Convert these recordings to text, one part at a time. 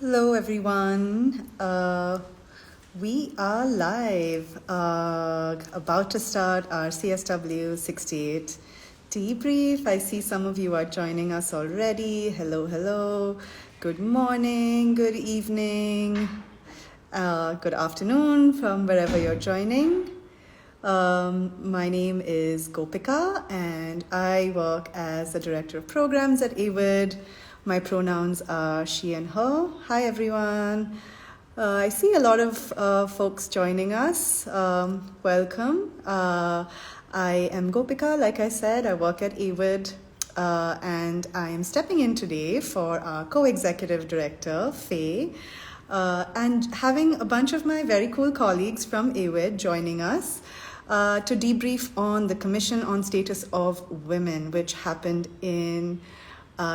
Hello, everyone. We are live, about to start our CSW68 debrief. I see some of you are joining us already. Hello, hello. Good morning, good evening, good afternoon from wherever you're joining. My name is Gopika, and I work as the Director of Programs at AWID. My pronouns are she and her. Hi, everyone. I see a lot of folks joining us. Welcome. I am Gopika, like I said. I work at AWID, and I am stepping in today for our co-executive director, Faye, and having a bunch of my very cool colleagues from AWID joining us to debrief on the Commission on Status of Women, which happened in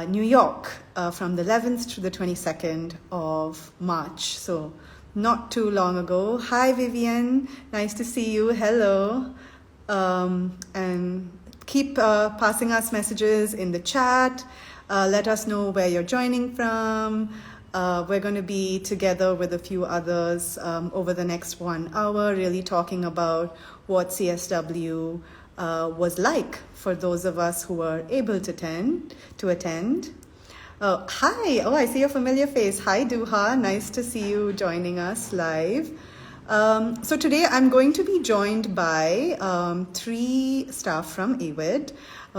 New York from the 11th to the 22nd of March. So not too long ago. Hi, Vivian. Nice to see you. Hello. And keep passing us messages in the chat. Let us know where you're joining from. We're going to be together with a few others over the next 1 hour, really talking about what CSW was like for those of us who were able to attend. Hi, I see a familiar face. Hi, Duha. Nice to see you joining us live. So today I'm going to be joined by 3 staff from AWID.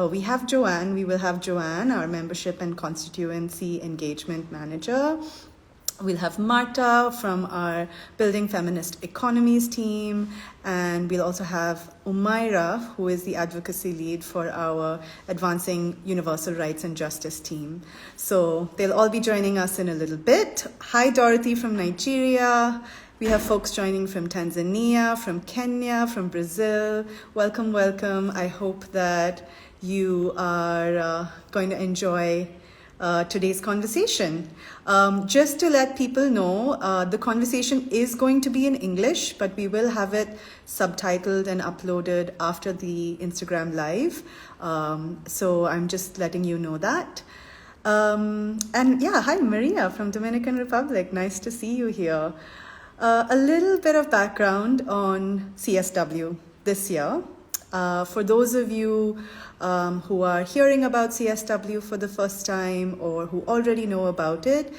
We have Joanne. We will have Joanne, our Membership and Constituency Engagement Manager. We'll have Marta from our Building Feminist Economies team, and we'll also have Umyra, who is the Advocacy lead for our Advancing Universal Rights and Justice team. So they'll all be joining us in a little bit. Hi, Dorothy from Nigeria. We have folks joining from Tanzania, from Kenya, from Brazil. Welcome, welcome. I hope that you are going to enjoy today's conversation. Just to let people know, the conversation is going to be in English, but we will have it subtitled and uploaded after the Instagram live. So I'm just letting you know that. And yeah, hi Maria from Dominican Republic. Nice to see you here. A little bit of background on CSW this year. For those of you who are hearing about CSW for the first time or who already know about it,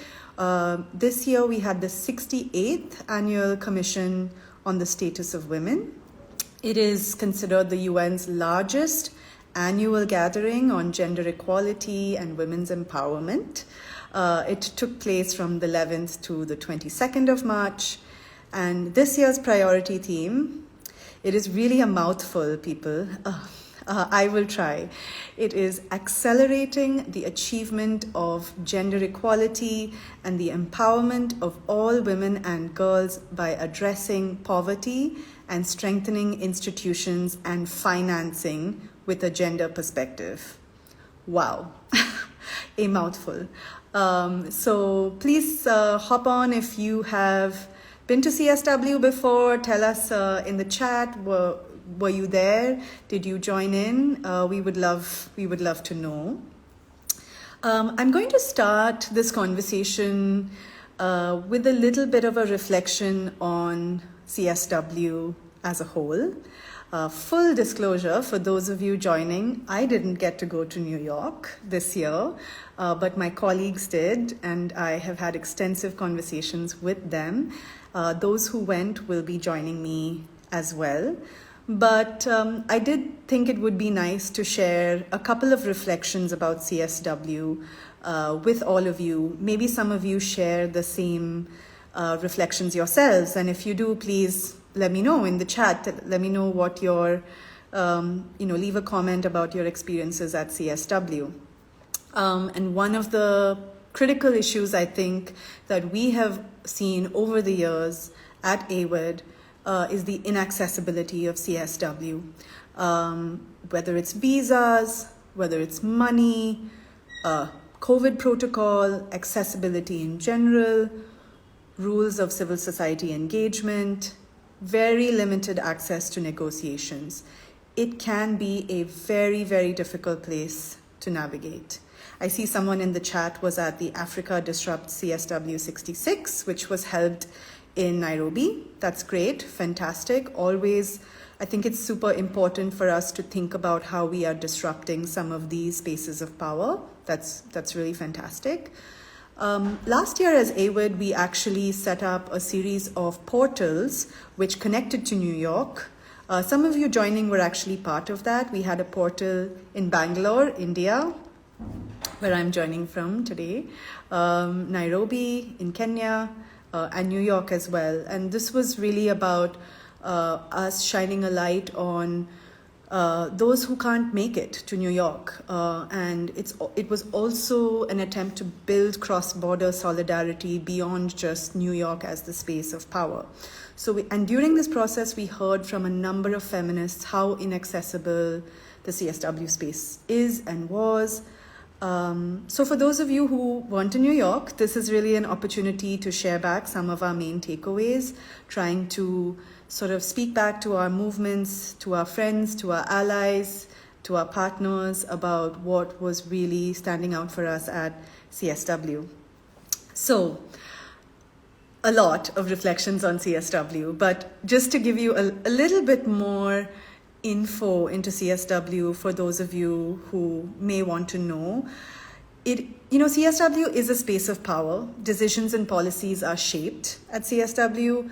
this year we had the 68th Annual Commission on the Status of Women. It is considered the UN's largest annual gathering on gender equality and women's empowerment. It took place from the 11th to the 22nd of March. And this year's priority theme, it is really a mouthful, people. I will try. It is accelerating the achievement of gender equality and the empowerment of all women and girls by addressing poverty and strengthening institutions and financing with a gender perspective. Wow, a mouthful. So please hop on if you have been to CSW before. Tell us in the chat, were you there? Did you join in? We would love to know. I'm going to start this conversation with a little bit of a reflection on CSW as a whole. Full disclosure, for those of you joining, I didn't get to go to New York this year, but my colleagues did, and I have had extensive conversations with them. Those who went will be joining me as well. But I did think it would be nice to share a couple of reflections about CSW with all of you. Maybe some of you share the same reflections yourselves. And if you do, please let me know in the chat. Let me know what your, leave a comment about your experiences at CSW. And one of the critical issues, I think, that we have seen over the years at AWID is the inaccessibility of CSW. Whether it's visas, whether it's money, COVID protocol, accessibility in general, rules of civil society engagement, very limited access to negotiations. It can be a very, very difficult place to navigate. I see someone in the chat was at the Africa Disrupt CSW68, which was held in Nairobi. That's great, fantastic. Always, I think it's super important for us to think about how we are disrupting some of these spaces of power. That's really fantastic. Last year as AWID, we actually set up a series of portals which connected to New York. Some of you joining were actually part of that. We had a portal in Bangalore, India, where I'm joining from today, Nairobi in Kenya, and New York as well. And this was really about us shining a light on those who can't make it to New York. And it was also an attempt to build cross-border solidarity beyond just New York as the space of power. And during this process, we heard from a number of feminists how inaccessible the CSW space is and was. So for those of you who weren't in New York, this is really an opportunity to share back some of our main takeaways, trying to sort of speak back to our movements, to our friends, to our allies, to our partners about what was really standing out for us at CSW. So, a lot of reflections on CSW, but just to give you a little bit more info into CSW for those of you who may want to know. CSW is a space of power. Decisions and policies are shaped at CSW.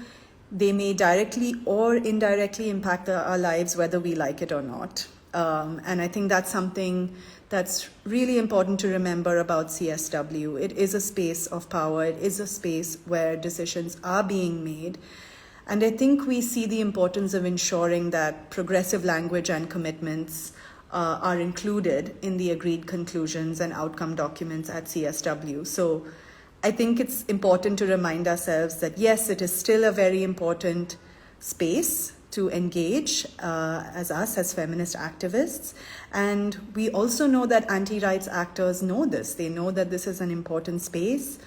They may directly or indirectly impact our lives, whether we like it or not. And I think that's something that's really important to remember about CSW. It is a space of power. It is a space where decisions are being made. And I think we see the importance of ensuring that progressive language and commitments are included in the agreed conclusions and outcome documents at CSW. So I think it's important to remind ourselves that, yes, it is still a very important space to engage as feminist activists. And we also know that anti-rights actors know this. They know that this is an important space.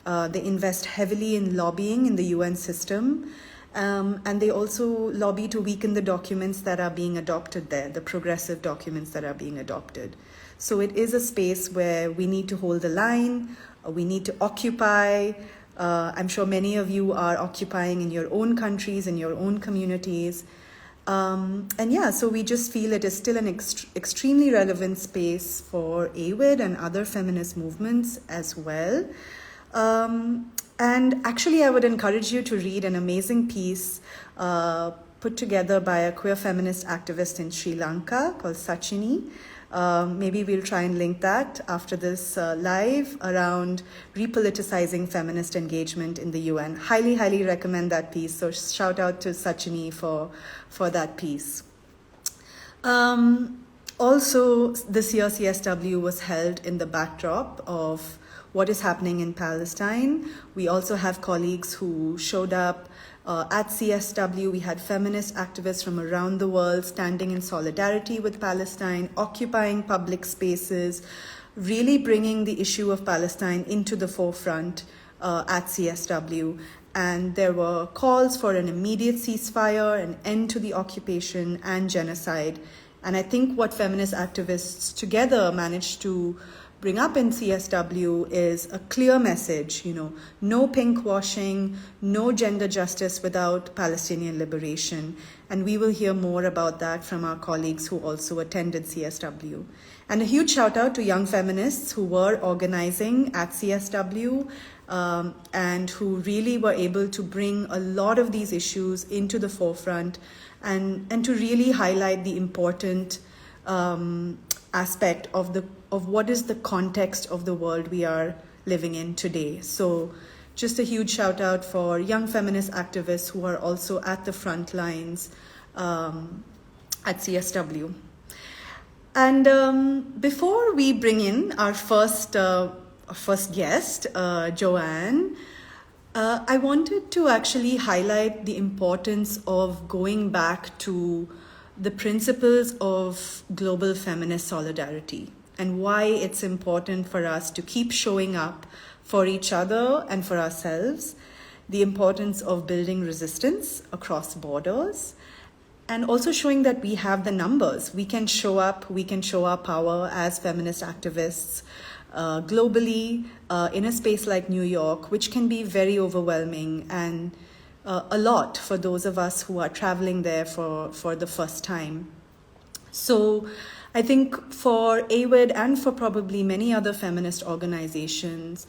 They invest heavily in lobbying in the UN system. And they also lobby to weaken the documents that are being adopted there, the progressive documents that are being adopted. So it is a space where we need to hold the line, we need to occupy. I'm sure many of you are occupying in your own countries, in your own communities. So we just feel it is still an extremely relevant space for AWID and other feminist movements as well. And actually, I would encourage you to read an amazing piece put together by a queer feminist activist in Sri Lanka called Sachini. Maybe we'll try and link that after this live around repoliticizing feminist engagement in the UN. Highly, highly recommend that piece. So shout out to Sachini for that piece. Also, this year CSW was held in the backdrop of what is happening in Palestine. We also have colleagues who showed up at CSW. We had feminist activists from around the world standing in solidarity with Palestine, occupying public spaces, really bringing the issue of Palestine into the forefront at CSW. And there were calls for an immediate ceasefire, an end to the occupation and genocide. And I think what feminist activists together managed to bring up in CSW is a clear message, no pink washing, no gender justice without Palestinian liberation. And we will hear more about that from our colleagues who also attended CSW. And a huge shout out to young feminists who were organizing at CSW and who really were able to bring a lot of these issues into the forefront and to really highlight the important aspect of what is the context of the world we are living in today. So just a huge shout out for young feminist activists who are also at the front lines at CSW. And before we bring in our first guest, Joanne, I wanted to actually highlight the importance of going back to the principles of global feminist solidarity and why it's important for us to keep showing up for each other and for ourselves, the importance of building resistance across borders, and also showing that we have the numbers. We can show up, we can show our power as feminist activists globally in a space like New York, which can be very overwhelming and a lot for those of us who are traveling there for the first time. So I think for AWID and for probably many other feminist organizations,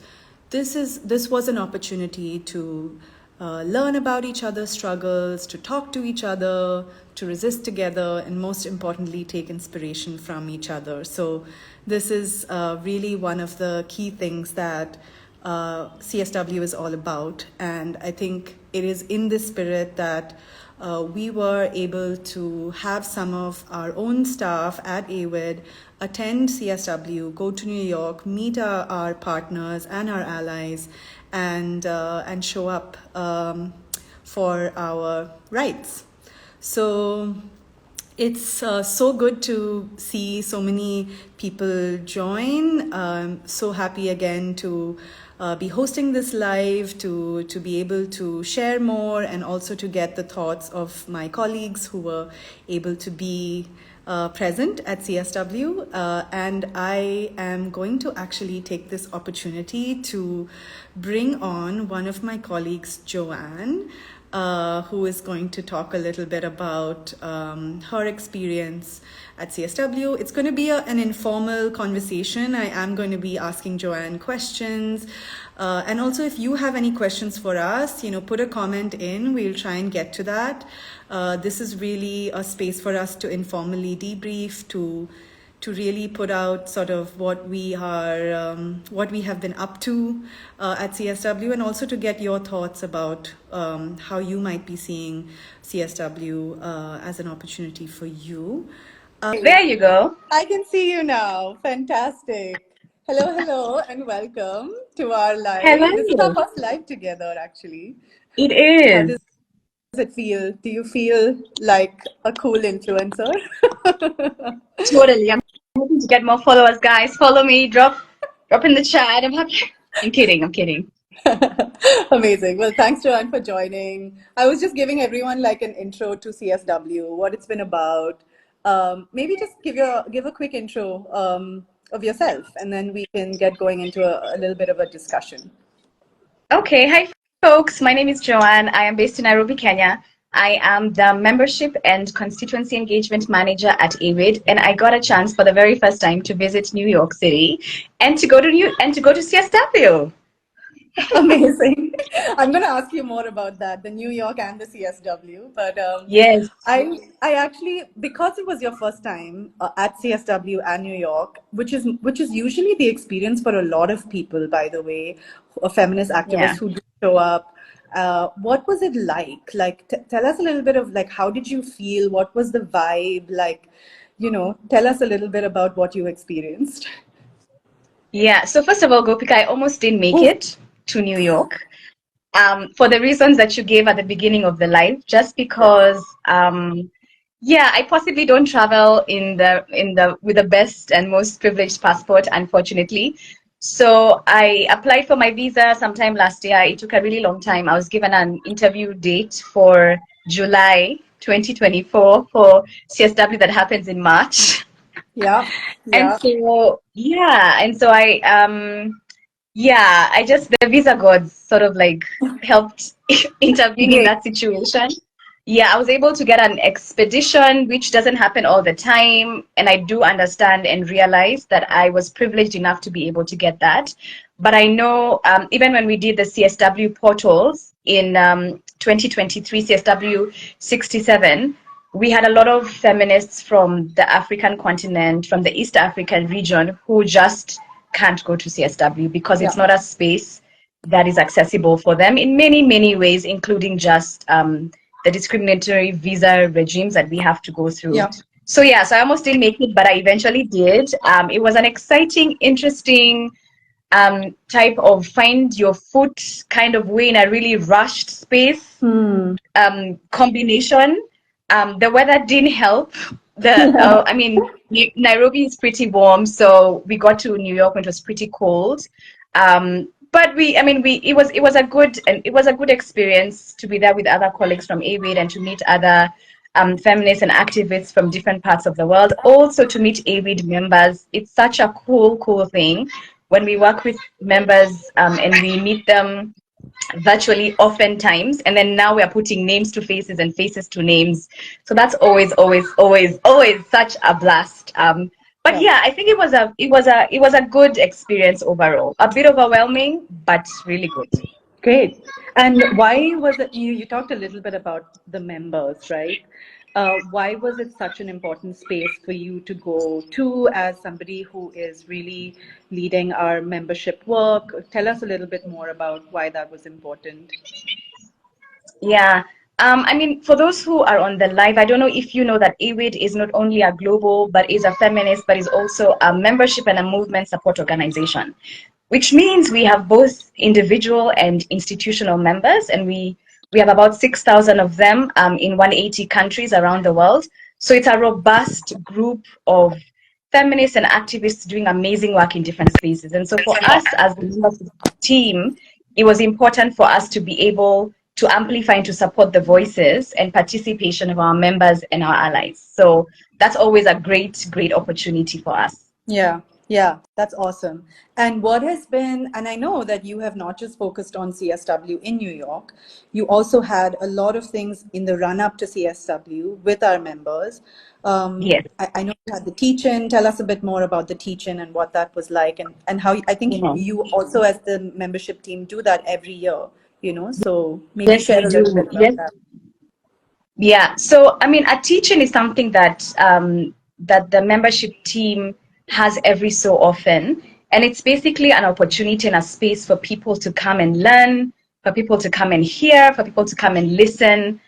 this was an opportunity to learn about each other's struggles, to talk to each other, to resist together, and most importantly, take inspiration from each other. So this is really one of the key things that CSW is all about. And I think it is in this spirit that we were able to have some of our own staff at AWID attend CSW, go to New York, meet our partners and our allies, and show up for our rights. So it's so good to see so many people join. So happy again to be hosting this live, to be able to share more and also to get the thoughts of my colleagues who were able to be present at CSW. And I am going to actually take this opportunity to bring on one of my colleagues, Joanne, who is going to talk a little bit about her experience at CSW. It's going to be an informal conversation. I am going to be asking Joanne questions. And also, if you have any questions for us, put a comment in. We'll try and get to that. This is really a space for us to informally debrief, to really put out sort of what we have been up to at CSW, and also to get your thoughts about how you might be seeing CSW as an opportunity for you. There you go. I can see you now. Fantastic. Hello, and welcome to our live. Hello. This is our first live together, actually. It How is. does it feel? Do you feel like a cool influencer? Totally. I'm hoping to get more followers, guys. Follow me. Drop in the chat. I'm happy. I'm kidding. Amazing. Well, thanks, Joanne, for joining. I was just giving everyone like an intro to CSW, what it's been about. Maybe just give a quick intro of yourself, and then we can get going into a little bit of a discussion. Okay. Hi, folks. My name is Joanne. I am based in Nairobi, Kenya. I am the Membership and Constituency Engagement Manager at AWID, and I got a chance for the very first time to visit New York City and to go to CSW. Amazing. I'm going to ask you more about that, the New York and the CSW. But Yes. I actually, because it was your first time at CSW and New York, which is usually the experience for a lot of people, by the way, feminist activists who do show up. What was it like? Like, tell us a little bit of like, how did you feel? What was the vibe? Like, tell us a little bit about what you experienced. Yeah. So first of all, Gopika, I almost didn't make it to New York. For the reasons that you gave at the beginning of the live, just because I possibly don't travel with the best and most privileged passport, unfortunately. So I applied for my visa sometime last year. It took a really long time. I was given an interview date for July 2024 for CSW that happens in March. Yeah. And so I just, the visa gods sort of like helped intervene in that situation. Yeah, I was able to get an expedition, which doesn't happen all the time. And I do understand and realize that I was privileged enough to be able to get that. But I know even when we did the CSW portals in 2023, CSW67, we had a lot of feminists from the African continent, from the East African region, who just can't go to CSW because it's not a space that is accessible for them in many, many ways, including just the discriminatory visa regimes that we have to go through. So I almost didn't make it, but I eventually did. It was an exciting, interesting type of find your foot kind of way in a really rushed space combination. The weather didn't help. Nairobi is pretty warm, so we got to New York when it was pretty cold. But it was a good experience to be there with other colleagues from AWID and to meet other feminists and activists from different parts of the world. Also to meet AWID members. It's such a cool thing when we work with members and we meet them virtually oftentimes, and then now we are putting names to faces and faces to names. So that's always such a blast. But yeah, I think it was a good experience overall. A bit overwhelming, but really good. Great. And why was it, you talked a little bit about the members, right? Why was it such an important space for you to go to as somebody who is really leading our membership work? Tell us a little bit more about why that was important. Yeah. I mean, for those who are on the live, I don't know if you know that AWID is not only a global, but is a feminist, but is also a membership and a movement support organization, which means we have both individual and institutional members, and we have about 6,000 of them in 180 countries around the world. So it's a robust group of feminists and activists doing amazing work in different spaces. And so for us as the membership team, it was important for us to be able to amplify and to support the voices and participation of our members and our allies. So that's always a great opportunity for us. Yeah, that's awesome. And what has been, and I know that you have not just focused on CSW in New York, you also had a lot of things in the run up to CSW with our members. Yes. I know you had the teach-in. Tell us a bit more about the teach-in and what that was like, and how I think you also, as the membership team, do that every year, so maybe Yes, share we a little do. bit about that. Yeah. So, I mean, a teaching is something that that the membership team has every so often, and it's basically an opportunity and a space for people to come and learn, for people to come and hear, for people to come and listen,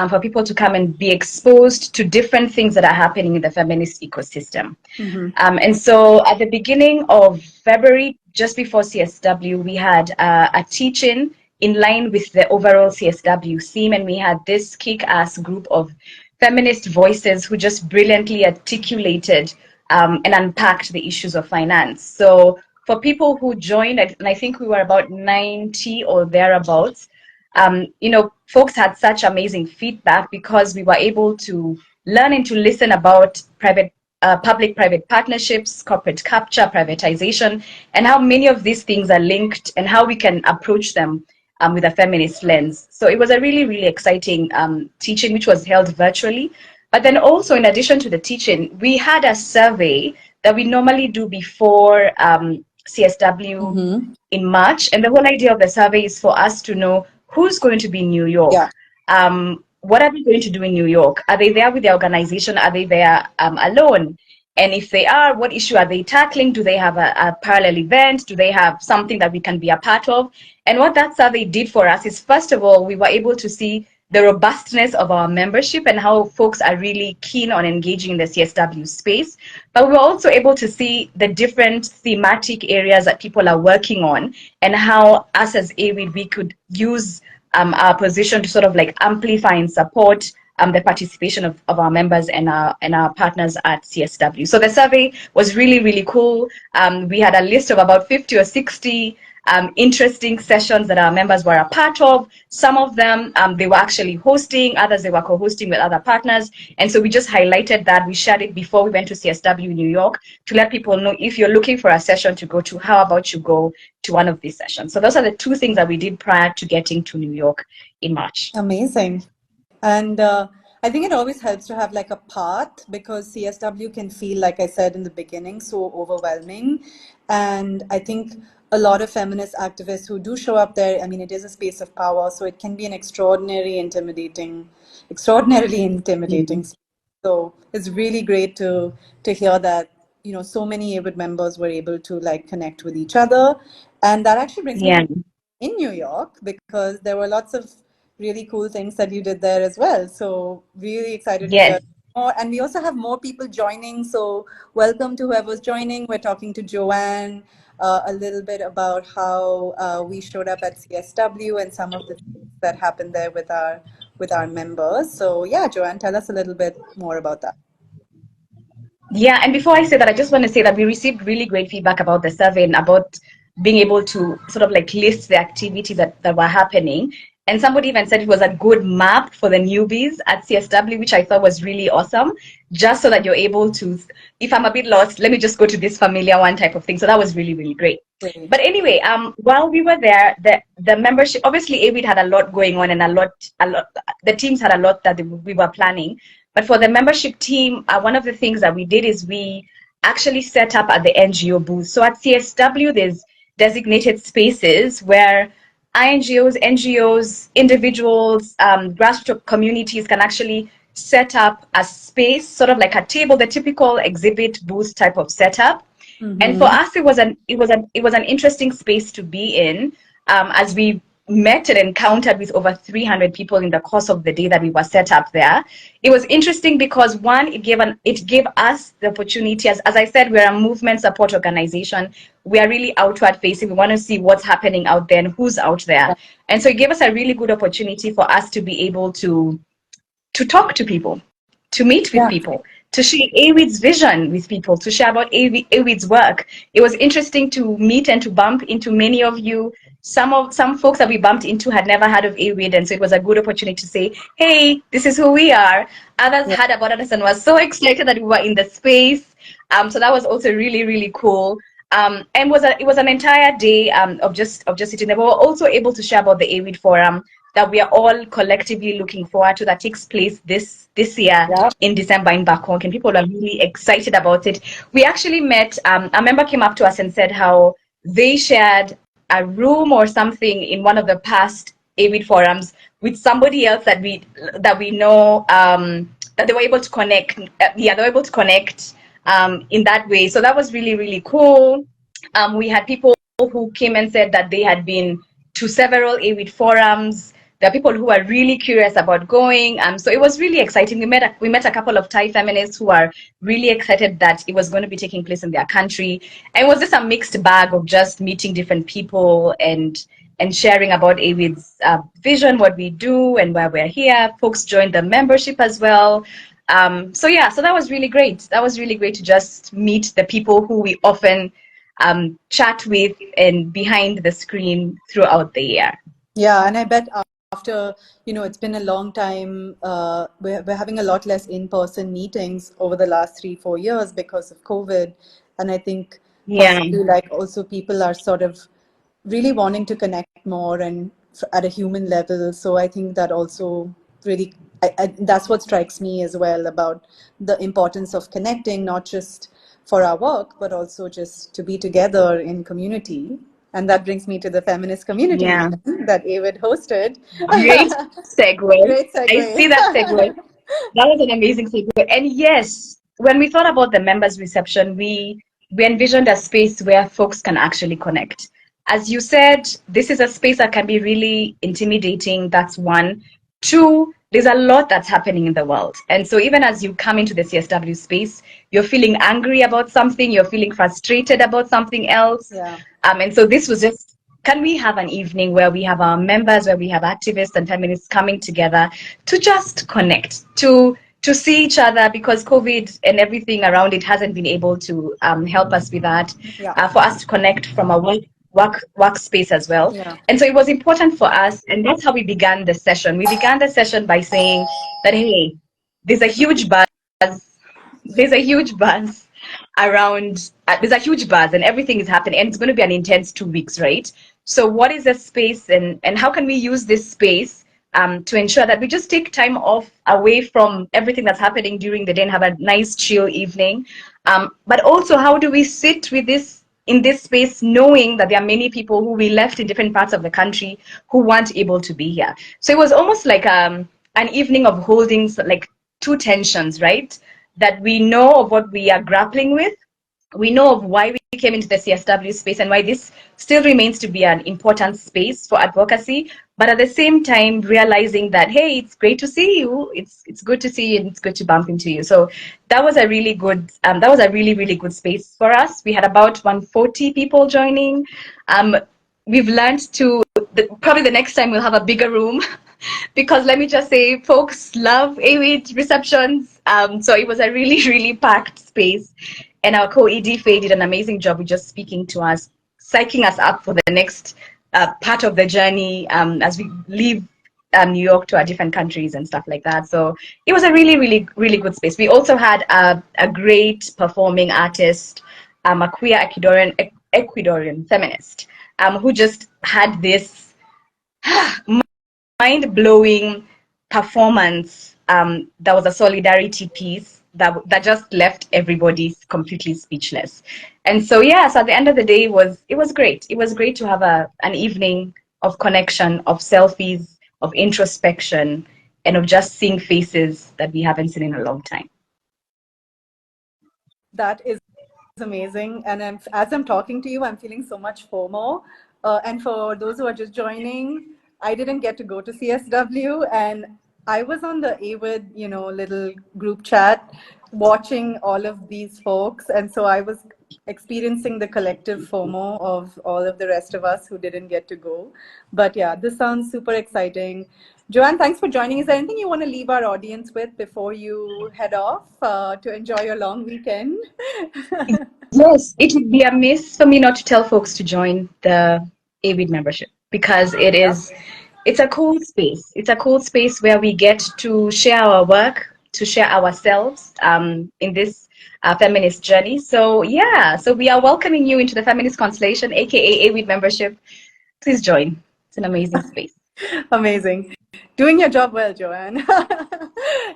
for people to come and be exposed to different things that are happening in the feminist ecosystem. And so, at the beginning of February, just before CSW, we had a teach-in in line with the overall CSW theme, and we had this kick-ass group of feminist voices who just brilliantly articulated and unpacked the issues of finance. So for people who joined, and I think we were about 90 or thereabouts, folks had such amazing feedback because we were able to learn and to listen about public-private partnerships, corporate capture, privatization, and how many of these things are linked and how we can approach them with a feminist lens. So it was a really exciting teaching, which was held virtually. But then also, in addition to the teaching, we had a survey that we normally do before CSW in March. And the whole idea of the survey is for us to know who's going to be in New York. What are they going to do in New York? Are they there with the organization? Are they there alone? And if they are, what issue are they tackling? Do they have a parallel event? Do they have something that we can be a part of? And what that survey did for us is, first of all, we were able to see the robustness of our membership and how folks are really keen on engaging in the CSW space. But we were also able to see the different thematic areas that people are working on and how us as AWID, we could use our position to sort of like amplify and support the participation of our members and our partners at CSW. So the survey was really cool. We had a list of about 50 or 60 interesting sessions that our members were a part of. Some of them they were actually hosting, others they were co-hosting with other partners. And so we just highlighted that. We shared it before we went to CSW in New York to let people know, if you're looking for a session to go to, how about you go to one of these sessions? So those are the two things that we did prior to getting to New York in March. Amazing. And I think it always helps to have like a path, because CSW can feel, like I said in the beginning, so overwhelming. And I think a lot of feminist activists who do show up there, I mean, it is a space of power, so it can be an extraordinarily intimidating. So it's really great to hear that, so many AWID members were able to like connect with each other. And that actually brings me to in New York, because there were lots of really cool things that you did there as well. So really excited to hear more. And we also have more people joining. So welcome to whoever's joining. We're talking to Joanne a little bit about how we showed up at CSW and some of the things that happened there with our members. So yeah, Joanne, tell us a little bit more about that. Yeah, and before I say that, I just want to say that we received really great feedback about the survey and about being able to sort of like list the activities that were happening. And somebody even said it was a good map for the newbies at CSW, which I thought was really awesome, just so that you're able to, if I'm a bit lost, let me just go to this familiar one type of thing. So that was really great. Great. But anyway, while we were there, the membership, obviously AWID had a lot going on, and a lot, the teams had a lot that we were planning. But for the membership team, one of the things that we did is we actually set up at the NGO booth. So at CSW, there's designated spaces where INGOs, NGOs, individuals, grassroots communities can actually set up a space, sort of like a table, the typical exhibit booth type of setup. And for us, it was an interesting space to be in, as we met and encountered with over 300 people in the course of the day that we were set up there. It was interesting because one, it gave us the opportunity, as I said, we're a movement support organization. We are really outward facing. We want to see what's happening out there and who's out there. And so it gave us a really good opportunity for us to be able to talk to people, to meet with people, to share AWID's vision with people, to share about AWID's work. It was interesting to meet and to bump into many of you. Some folks that we bumped into had never heard of AWID, and so it was a good opportunity to say, hey, this is who we are. Others heard about us and were so excited that we were in the space. So that was also really, really cool. And it was an entire day of just sitting there. We were also able to share about the AWID forum that we are all collectively looking forward to, that takes place this year in December in Bangkok, and people are really excited about it. We actually met, a member came up to us and said how they shared a room or something in one of the past AWID forums with somebody else that we know, that they were able to connect. They were able to connect in that way. So that was really, really cool. We had people who came and said that they had been to several AWID forums. There are people who are really curious about going. So it was really exciting. We met a couple of Thai feminists who are really excited that it was going to be taking place in their country. And it was just a mixed bag of just meeting different people and sharing about AWID's vision, what we do, and why we're here. Folks joined the membership as well. So that was really great. That was really great to just meet the people who we often chat with and behind the screen throughout the year. Yeah, and I bet after, it's been a long time, we're having a lot less in-person meetings over the last 3-4 years because of COVID. And I think possibly like also people are sort of really wanting to connect more and at a human level. So I think that also really, that's what strikes me as well about the importance of connecting, not just for our work, but also just to be together in community. And that brings me to the feminist community meeting that AWID hosted. Great segue. Great segue. I see that segue. That was an amazing segue. And yes, when we thought about the members' reception, we envisioned a space where folks can actually connect. As you said, this is a space that can be really intimidating. That's one. Two, there's a lot that's happening in the world. And so even as you come into the CSW space, you're feeling angry about something, you're feeling frustrated about something else. And so this was just, can we have an evening where we have our members, where we have activists and feminists coming together to just connect, to see each other, because COVID and everything around it hasn't been able to help us with that, for us to connect from a workspace as well. And so it was important for us, and that's how we began the session. We began the session by saying that, hey, there's a huge buzz around, there's a huge buzz and everything is happening, and it's going to be an intense 2 weeks, right? So what is the space, and how can we use this space to ensure that we just take time off away from everything that's happening during the day and have a nice chill evening? But also, how do we sit with this in this space, knowing that there are many people who we left in different parts of the country who weren't able to be here? So it was almost like an evening of holding like two tensions, right? That we know of what we are grappling with, we know of why we came into the CSW space and why this still remains to be an important space for advocacy, but at the same time realizing that, hey, it's great to see you, it's good to see you, and it's good to bump into you. So that was a really good, really good space for us. We had about 140 people joining. We've learned to, probably the next time we'll have a bigger room because let me just say, folks love AWID receptions. So it was a really, really packed space. And our co-ED Faye did an amazing job with just speaking to us, psyching us up for the next part of the journey as we leave New York to our different countries and stuff like that. So it was a really, really, really good space. We also had a great performing artist, a queer Ecuadorian feminist, who just had this mind-blowing performance that was a solidarity piece that just left everybody completely speechless. And so yeah, so at the end of the day, it was great. It was great to have an evening of connection, of selfies, of introspection, and of just seeing faces that we haven't seen in a long time. That is amazing. And as I'm talking to you, I'm feeling so much FOMO. And for those who are just joining, I didn't get to go to CSW, and I was on the AWID, little group chat watching all of these folks. And so I was experiencing the collective FOMO of all of the rest of us who didn't get to go. But yeah, this sounds super exciting. Joanne, thanks for joining. Is there anything you want to leave our audience with before you head off to enjoy your long weekend? Yes, it would be a miss for me not to tell folks to join the AWID membership, because it's a cool space. It's a cool space where we get to share our work, to share ourselves in this feminist journey. So yeah, so we are welcoming you into the Feminist Constellation, aka AWID membership. Please join. It's an amazing space. Amazing. Doing your job well, Joanne.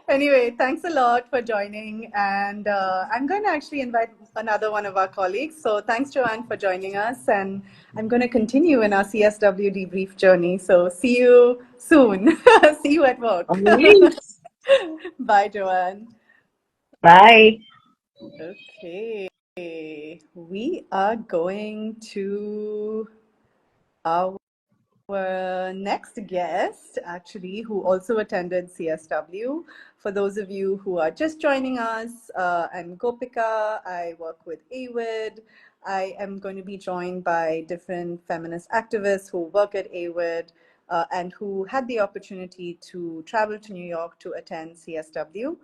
Anyway, thanks a lot for joining. And I'm going to actually invite another one of our colleagues. So thanks, Joanne, for joining us. And I'm going to continue in our CSW debrief journey. So see you soon. See you at work. Bye, Joanne. Bye. Okay. We are going to our next guest, actually, who also attended CSW. For those of you who are just joining us, I'm Gopika. I work with AWID. I am going to be joined by different feminist activists who work at AWID and who had the opportunity to travel to New York to attend CSW.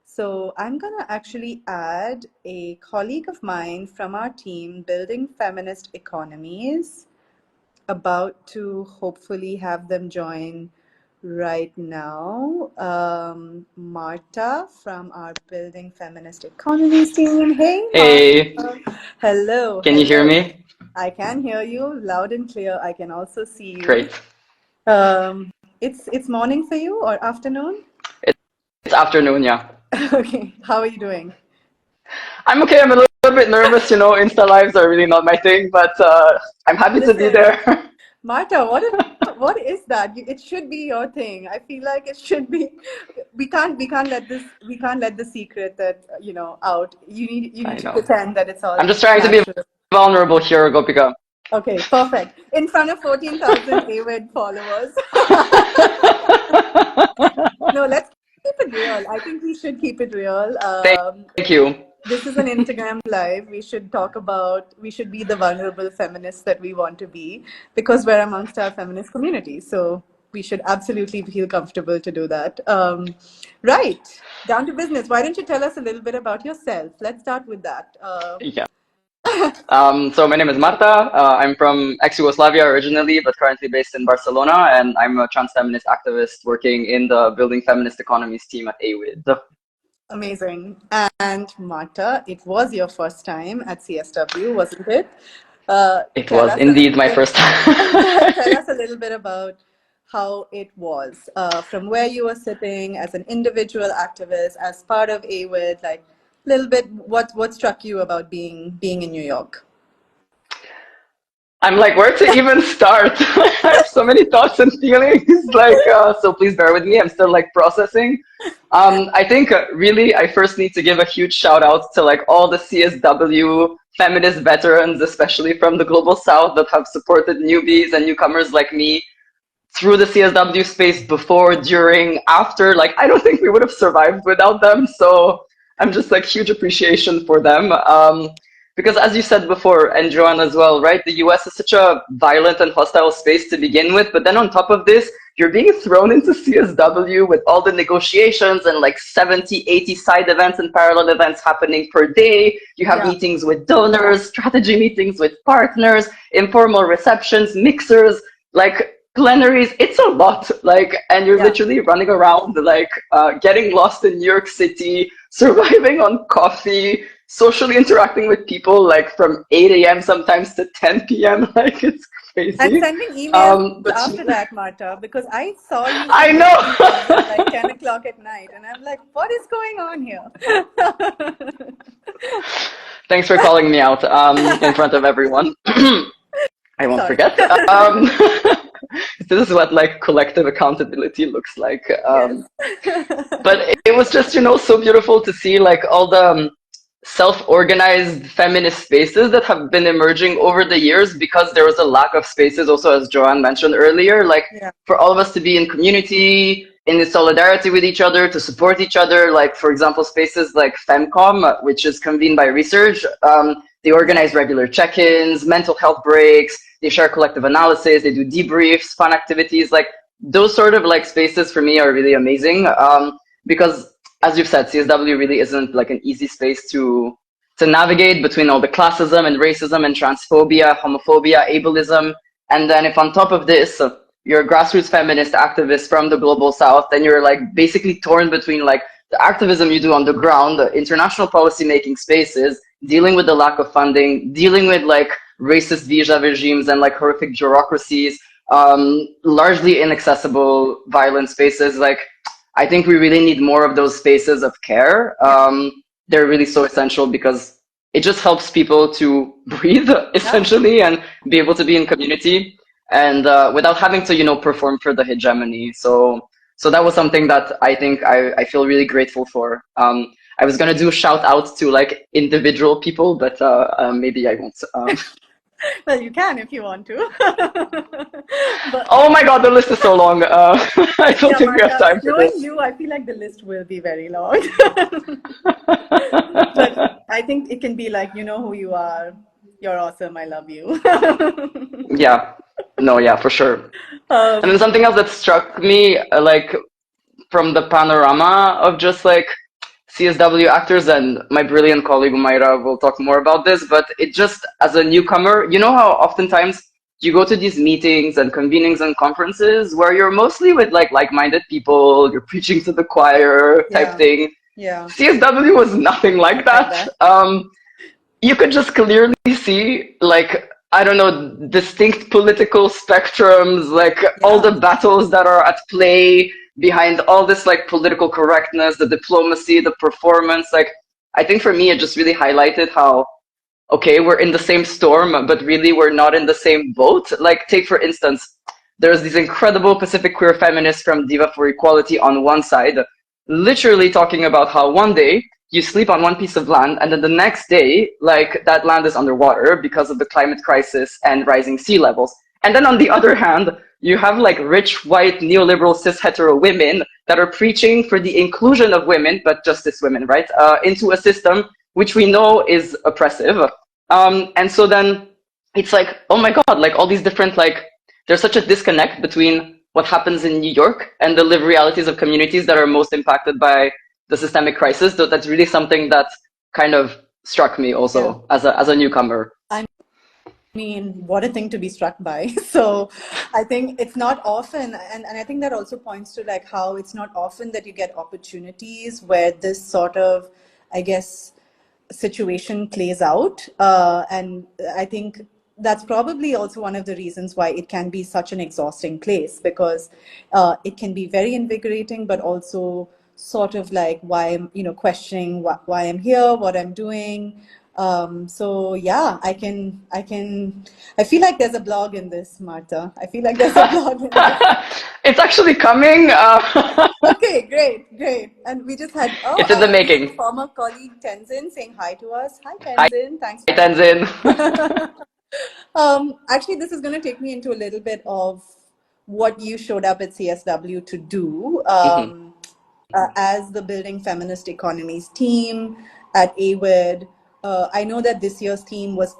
So I'm going to actually add a colleague of mine from our team, Building Feminist Economies, about to hopefully have them join right now. Marta from our Building Feminist Economies team. Hey, Marta. Hey. Hello. Can you hear me? I can hear you loud and clear. I can also see you. Great. It's morning for you or afternoon? It's afternoon, yeah. Okay. How are you doing? I'm okay. I'm a little bit nervous. Insta lives are really not my thing, but I'm happy to be there. Marta, what is that? It should be your thing. I feel like it should be. We can't let the secret that out. You need to pretend that it's all. I'm just trying natural. to be vulnerable here, Gopika. Okay, perfect. In front of 14,000 AWID followers. No, let's keep it real. I think we should keep it real. Thank you. This is an Instagram live. We should be the vulnerable feminists that we want to be, because we're amongst our feminist community. So we should absolutely feel comfortable to do that. Right, down to business. Why don't you tell us a little bit about yourself? Let's start with that. Yeah. So my name is Marta. I'm from ex-Yugoslavia originally, but currently based in Barcelona, and I'm a trans feminist activist working in the Building Feminist Economies team at AWID. Amazing. And Marta, it was your first time at CSW, wasn't it? It was indeed my first time. Tell us a little bit about how it was, from where you were sitting as an individual activist, as part of AWID, like a little bit what struck you about being in New York? I'm like, where to even start? I have so many thoughts and feelings, so please bear with me. I'm still processing. I think really I first need to give a huge shout out to all the CSW feminist veterans, especially from the Global South, that have supported newbies and newcomers like me through the CSW space before, during, after. I don't think we would have survived without them. So I'm just huge appreciation for them. Because as you said before, and Joanne as well, right? The US is such a violent and hostile space to begin with, but then on top of this, you're being thrown into CSW with all the negotiations and 70, 80 side events and parallel events happening per day. You have meetings with donors, strategy meetings with partners, informal receptions, mixers, plenaries. It's a lot, and you're literally running around, getting lost in New York City, surviving on coffee, socially interacting with people like from 8 a.m. sometimes to 10 p.m. Like it's crazy. And sending emails But after that, Marta, because I saw you I sending know. emails at like 10 o'clock at night, and I'm like, what is going on here? Thanks for calling me out in front of everyone. I won't Sorry. forget. This is what like collective accountability looks like. But it was just, so beautiful to see like all the self-organized feminist spaces that have been emerging over the years, because there was a lack of spaces also, as Joanne mentioned earlier, like for all of us to be in community, in solidarity with each other, to support each other. Like, for example, spaces like Femcom, which is convened by research. They organize regular check-ins, mental health breaks, they share collective analysis, they do debriefs, fun activities. Like those sort of like spaces for me are really amazing, because as you've said, CSW really isn't like an easy space to navigate between all the classism and racism and transphobia, homophobia, ableism. And then if on top of this, you're a grassroots feminist activist from the global south, then you're like basically torn between like the activism you do on the ground, the international policy making spaces, dealing with the lack of funding, dealing with like racist visa regimes and like horrific bureaucracies, largely inaccessible violent spaces. Like, I think we really need more of those spaces of care. They're really so essential because it just helps people to breathe essentially and be able to be in community and without having to, perform for the hegemony. So that was something that I think I feel really grateful for. I was gonna do shout outs to like individual people, but maybe I won't. Well, you can if you want to. But, oh my God, the list is so long. I don't think we have time for knowing this. you, I feel like the list will be very long. But I think it can be like, you know who you are. You're awesome. I love you. Yeah. No, yeah, for sure. And then something else that struck me, like from the panorama of just like CSW actors, and my brilliant colleague Umyra will talk more about this, but it just, as a newcomer, you know how oftentimes you go to these meetings and convenings and conferences where you're mostly with like-minded people, you're preaching to the choir type thing. Yeah. CSW was nothing like that. You could just clearly see like, I don't know, distinct political spectrums, like all the battles that are at play behind all this like political correctness, the diplomacy, the performance. Like, I think for me, it just really highlighted how, okay, we're in the same storm, but really we're not in the same boat. Like, take for instance, there's these incredible Pacific queer feminists from Diva for Equality on one side, literally talking about how one day you sleep on one piece of land and then the next day, like that land is underwater because of the climate crisis and rising sea levels. And then on the other hand, you have like rich, white, neoliberal, cis hetero women that are preaching for the inclusion of women, but just cis women, right? Into a system which we know is oppressive. And so then it's like, oh my God, like all these different, like, there's such a disconnect between what happens in New York and the lived realities of communities that are most impacted by the systemic crisis. So that's really something that kind of struck me also as a newcomer. I mean, what a thing to be struck by. So I think it's not often, and I think that also points to like how it's not often that you get opportunities where this sort of, I guess, situation plays out. And I think that's probably also one of the reasons why it can be such an exhausting place, because it can be very invigorating, but also sort of like why I'm, questioning why I'm here, what I'm doing. So yeah, I feel like there's a blog in this, Marta. I feel like there's a blog in this. It's actually coming. Okay, great. And we just had it's in the making. Former colleague Tenzin saying hi to us. Hi Tenzin, thanks. Hi Tenzin. Actually, this is going to take me into a little bit of what you showed up at CSW to do as the Building Feminist Economies team at AWID. I know that this year's theme was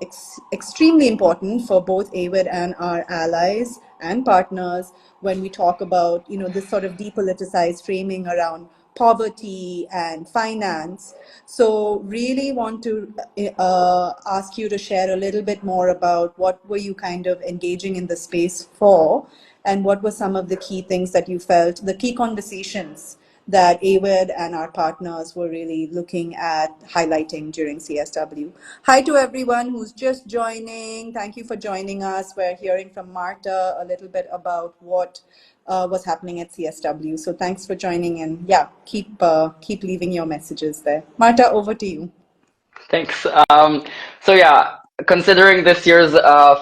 extremely important for both AWID and our allies and partners when we talk about, this sort of depoliticized framing around poverty and finance. So really want to ask you to share a little bit more about what were you kind of engaging in the space for, and what were some of the key things that you felt, the key conversations that AWID and our partners were really looking at highlighting during CSW. Hi to everyone who's just joining. Thank you for joining us. We're hearing from Marta a little bit about what was happening at CSW. So thanks for joining, and yeah, keep leaving your messages there. Marta, over to you. Thanks. So yeah, considering this year's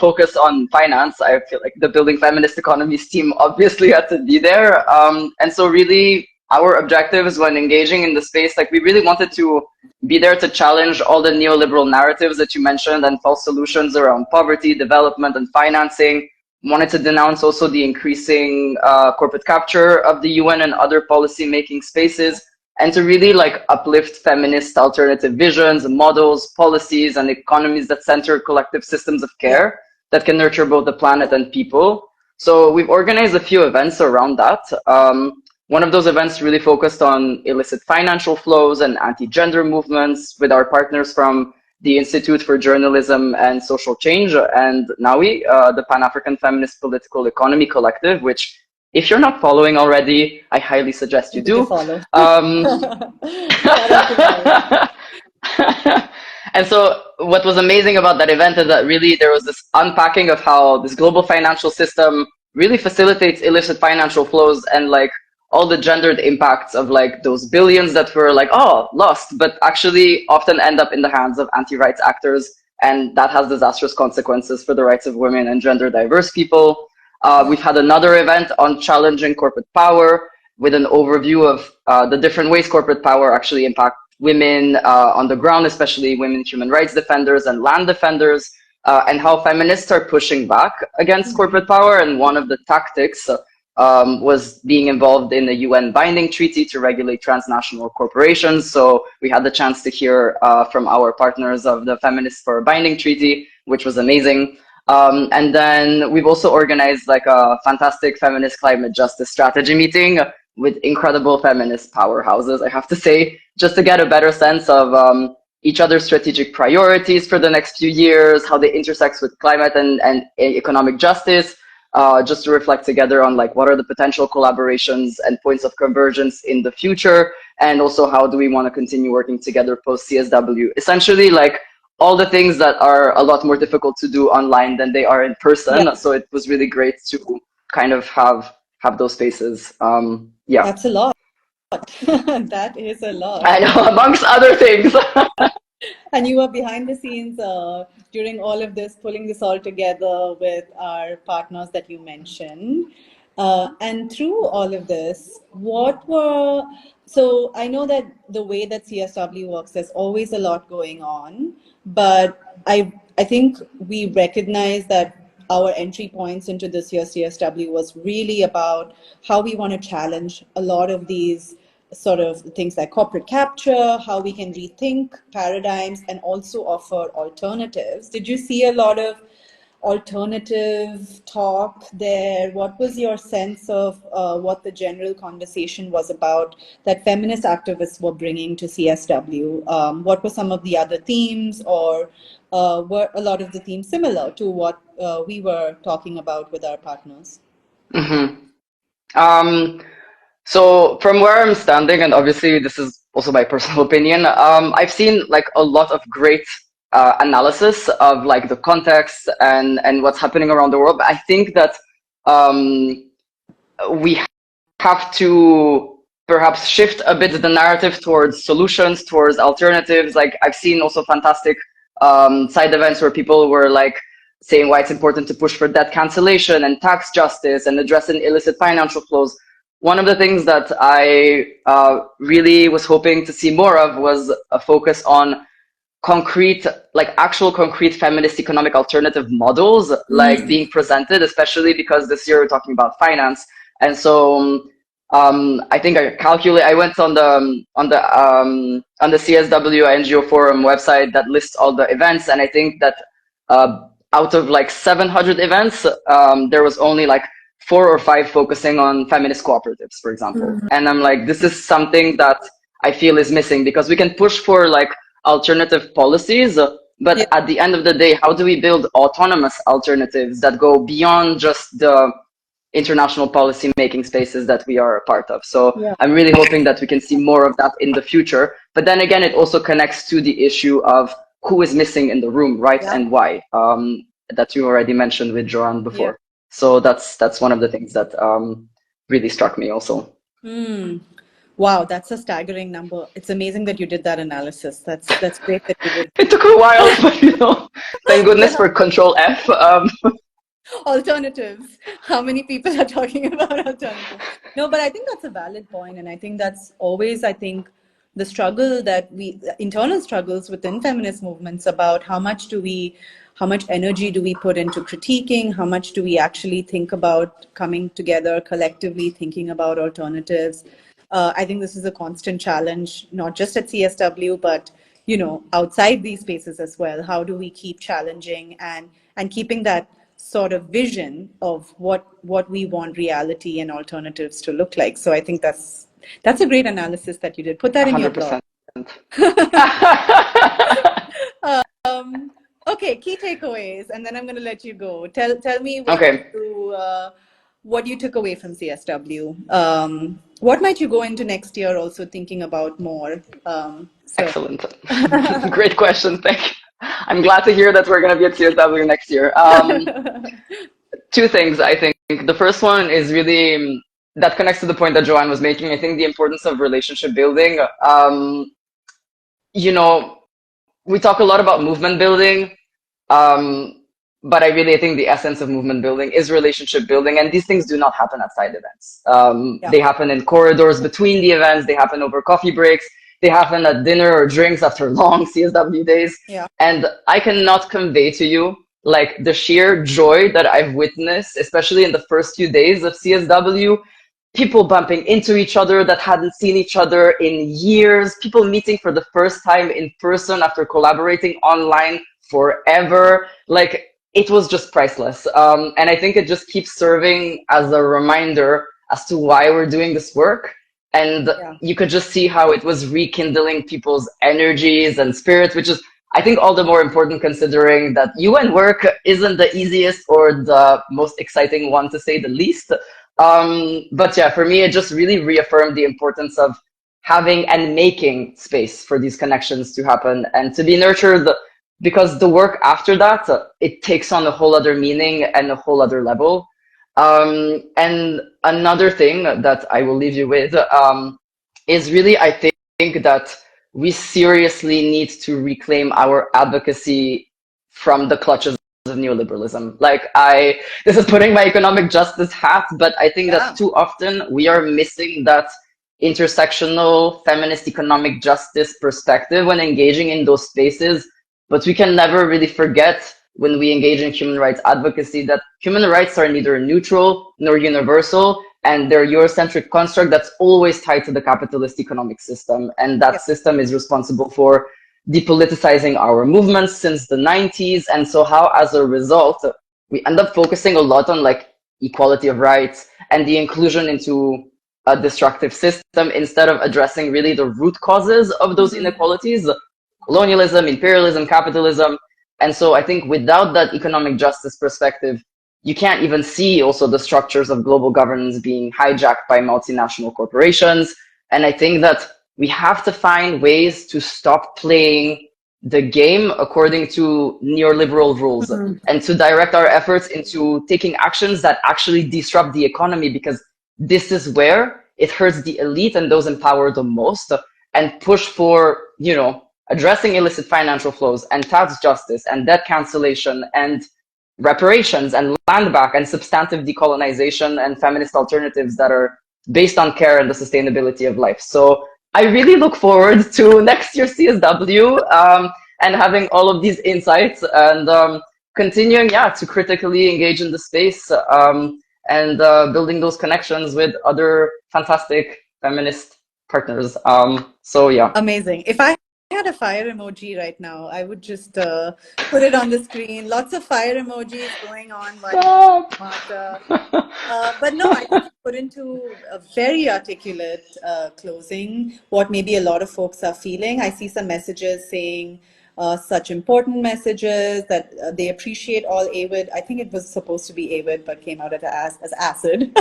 focus on finance, I feel like the Building Feminist Economies team obviously had to be there. And so really our objectives when engaging in the space, like we really wanted to be there to challenge all the neoliberal narratives that you mentioned and false solutions around poverty, development, and financing. Wanted to denounce also the increasing corporate capture of the UN and other policy-making spaces, and to really like uplift feminist alternative visions, models, policies, and economies that center collective systems of care that can nurture both the planet and people. So we've organized a few events around that. One of those events really focused on illicit financial flows and anti-gender movements with our partners from the Institute for Journalism and Social Change and NAWI, the Pan-African Feminist Political Economy Collective, which if you're not following already, I highly suggest you do. Follow. And so what was amazing about that event is that really there was this unpacking of how this global financial system really facilitates illicit financial flows and like all the gendered impacts of like those billions that were like, oh, lost, but actually often end up in the hands of anti-rights actors. And that has disastrous consequences for the rights of women and gender diverse people. We've had another event on challenging corporate power with an overview of the different ways corporate power actually impact women on the ground, especially women human rights defenders and land defenders, and how feminists are pushing back against corporate power. And one of the tactics was being involved in a UN binding treaty to regulate transnational corporations. So we had the chance to hear from our partners of the Feminists for a Binding Treaty, which was amazing. And then we've also organized like a fantastic feminist climate justice strategy meeting with incredible feminist powerhouses, I have to say, just to get a better sense of each other's strategic priorities for the next few years, how they intersect with climate and economic justice, just to reflect together on like what are the potential collaborations and points of convergence in the future, and also how do we want to continue working together post CSW. Essentially, like all the things that are a lot more difficult to do online than they are in person. Yeah. So it was really great to kind of have those spaces. Yeah, that's a lot. That is a lot. I know, amongst other things. And you were behind the scenes during all of this, pulling this all together with our partners that you mentioned. And through all of this, so I know that the way that CSW works, there's always a lot going on, but I think we recognize that our entry points into this year's CSW was really about how we want to challenge a lot of these sort of things like corporate capture, how we can rethink paradigms and also offer alternatives. Did you see a lot of alternative talk there? What was your sense of what the general conversation was about that feminist activists were bringing to CSW? What were some of the other themes, or were a lot of the themes similar to what we were talking about with our partners? Mm-hmm. So from where I'm standing, and obviously this is also my personal opinion, I've seen like a lot of great analysis of like the context and what's happening around the world. But I think that we have to perhaps shift a bit the narrative towards solutions, towards alternatives. Like I've seen also fantastic side events where people were like saying why it's important to push for debt cancellation and tax justice and addressing illicit financial flows. One of the things that I really was hoping to see more of was a focus on concrete, like actual concrete feminist economic alternative models, like being presented, especially because this year we're talking about finance. And so I think I went on the CSW NGO Forum website that lists all the events, and I think that out of like 700 events, there was only like 4 or 5 focusing on feminist cooperatives, for example. And I'm like, this is something that I feel is missing, because we can push for like alternative policies, but at the end of the day, how do we build autonomous alternatives that go beyond just the international policy making spaces that we are a part of. So Yeah. I'm really hoping that we can see more of that in the future. But then again, it also connects to the issue of who is missing in the room, right? Yeah. And why, that you already mentioned with Joanne before. Yeah. So that's one of the things that really struck me also. Wow, that's a staggering number. It's amazing that you did that analysis. That's great that you did. It took a while, but thank goodness for Control F. Alternatives. How many people are talking about alternatives? No, but I think that's a valid point, and I think that's always, I think, the struggle that internal struggles within feminist movements about how much energy do we put into critiquing, how much do we actually think about coming together collectively, thinking about alternatives. I think this is a constant challenge, not just at CSW, but outside these spaces as well. How do we keep challenging and keeping that sort of vision of what we want reality and alternatives to look like? So I think that's a great analysis that you did. Put that in your blog. 100%. Okay, key takeaways, and then I'm going to let you go. Tell me what you took away from CSW. What might you go into next year also thinking about more? Excellent. Great question. Thank you. I'm glad to hear that we're going to be at CSW next year. Two things, I think. The first one is really that connects to the point that Joanne was making. I think the importance of relationship building. We talk a lot about movement building, but I think the essence of movement building is relationship building, and these things do not happen at side events. They happen in corridors between the events. They happen over coffee breaks. They happen at dinner or drinks after long CSW days. Yeah. And I cannot convey to you like the sheer joy that I've witnessed, especially in the first few days of CSW. People bumping into each other that hadn't seen each other in years, people meeting for the first time in person after collaborating online forever. Like, it was just priceless. And I think it just keeps serving as a reminder as to why we're doing this work. And you could just see how it was rekindling people's energies and spirits, which is, I think, all the more important considering that UN work isn't the easiest or the most exciting one, to say the least. But yeah, for me, it just really reaffirmed the importance of having and making space for these connections to happen and to be nurtured, because the work after that, it takes on a whole other meaning and a whole other level. And another thing that I will leave you with is really, I think that we seriously need to reclaim our advocacy from the clutches of neoliberalism. This is putting my economic justice hat, but I think that too often we are missing that intersectional feminist economic justice perspective when engaging in those spaces. But we can never really forget, when we engage in human rights advocacy, that human rights are neither neutral nor universal, and they're a Eurocentric construct that's always tied to the capitalist economic system. And that system is responsible for depoliticizing our movements since the 90s. And so how, as a result, we end up focusing a lot on equality of rights and the inclusion into a destructive system, instead of addressing really the root causes of those inequalities: colonialism, imperialism, capitalism. And so I think without that economic justice perspective, you can't even see also the structures of global governance being hijacked by multinational corporations. And I think that we have to find ways to stop playing the game according to neoliberal rules and to direct our efforts into taking actions that actually disrupt the economy, because this is where it hurts the elite and those in power the most, and push for, addressing illicit financial flows and tax justice and debt cancellation and reparations and land back and substantive decolonization and feminist alternatives that are based on care and the sustainability of life. So I really look forward to next year's CSW and having all of these insights and continuing, to critically engage in the space and building those connections with other fantastic feminist partners. Amazing. If I had a fire emoji right now, I would just put it on the screen. Lots of fire emojis going on while Marta. But no, I think you put into a very articulate closing what maybe a lot of folks are feeling. I see some messages saying such important messages, that they appreciate all AWID. I think it was supposed to be AWID, but came out as ACID.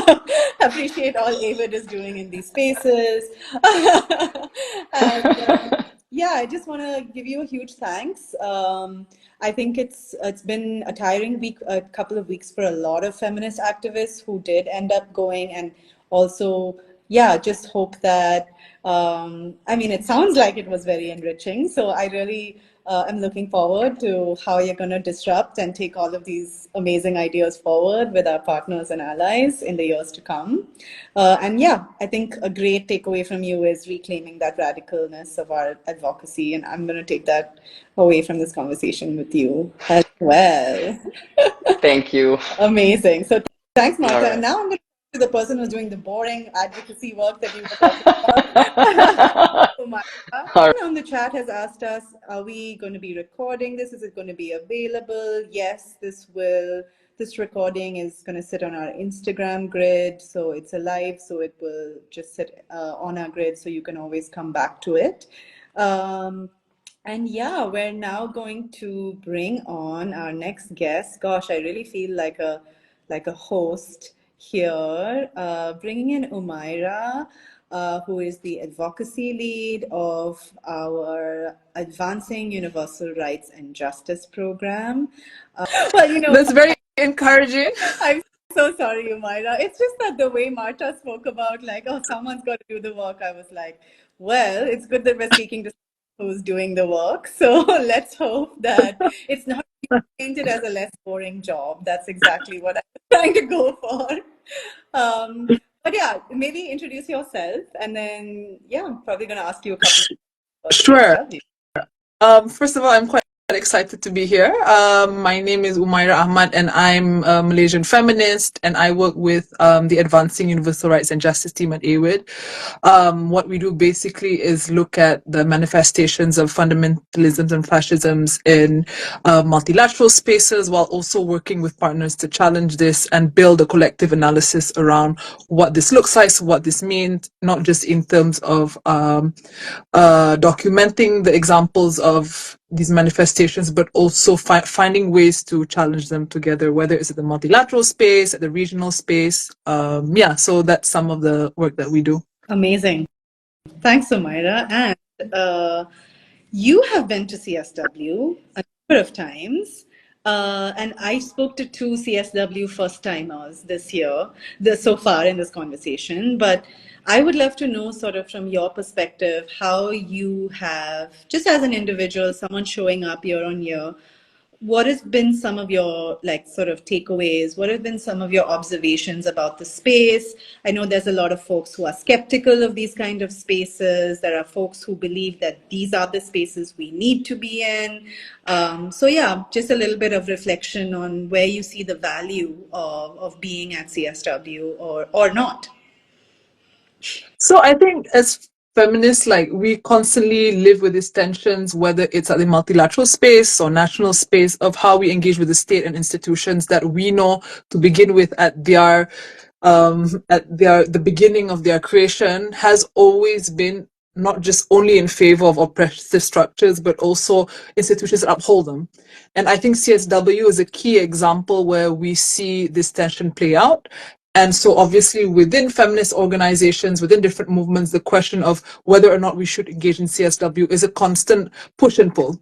Appreciate all AWID is doing in these spaces. And yeah, I just want to give you a huge thanks. I think it's been a tiring week, a couple of weeks for a lot of feminist activists who did end up going, and also, yeah, just hope that, I mean, it sounds like it was very enriching. So I really am looking forward to how you're going to disrupt and take all of these amazing ideas forward with our partners and allies in the years to come. And yeah, I think a great takeaway from you is reclaiming that radicalness of our advocacy. And I'm going to take that away from this conversation with you as well. Thank you. Amazing. So thanks, Marta. Right. And now I'm going to the person who's doing the boring advocacy work that you were talking about. Umyra on the chat has asked us, are we going to be recording this? Is it going to be available? Yes, this recording is going to sit on our Instagram grid. So it's a live, so it will just sit on our grid, so you can always come back to it. And yeah, we're now going to bring on our next guest. Gosh, I really feel like a host here, bringing in Umyra, who is the advocacy lead of our Advancing Universal Rights and Justice program. Well, you know, that's very encouraging. I'm so sorry, Umyra. It's just that the way Marta spoke about, like, oh, someone's got to do the work. I was like, well, it's good that we're speaking to someone who's doing the work. So let's hope that it's not painted as a less boring job. That's exactly what I'm trying to go for. But yeah, maybe introduce yourself, and then yeah, I'm probably going to ask you a couple of questions. Sure. First of all, I'm quite excited to be here. My name is Umyra Ahmad, and I'm a Malaysian feminist, and I work with the Advancing Universal Rights and Justice team at AWID. What we do basically is look at the manifestations of fundamentalisms and fascisms in multilateral spaces, while also working with partners to challenge this and build a collective analysis around what this looks like, so what this means, not just in terms of documenting the examples of these manifestations, but also finding ways to challenge them together, whether it's at the multilateral space, at the regional space. Yeah, so that's some of the work that we do. Amazing. Thanks, Umyra. And you have been to CSW a number of times. And I spoke to 2 CSW first-timers this year, so far in this conversation. But I would love to know, sort of from your perspective, how you have, just as an individual, someone showing up year on year, what has been some of your sort of takeaways? What have been some of your observations about the space? I know there's a lot of folks who are skeptical of these kind of spaces. There are folks who believe that these are the spaces we need to be in. So yeah, just a little bit of reflection on where you see the value of being at CSW or not. So I think as feminists, we constantly live with these tensions, whether it's at the multilateral space or national space, of how we engage with the state and institutions that we know to begin with at the beginning of their creation has always been not just only in favor of oppressive structures, but also institutions that uphold them. And I think CSW is a key example where we see this tension play out. And so obviously within feminist organizations, within different movements, the question of whether or not we should engage in CSW is a constant push and pull.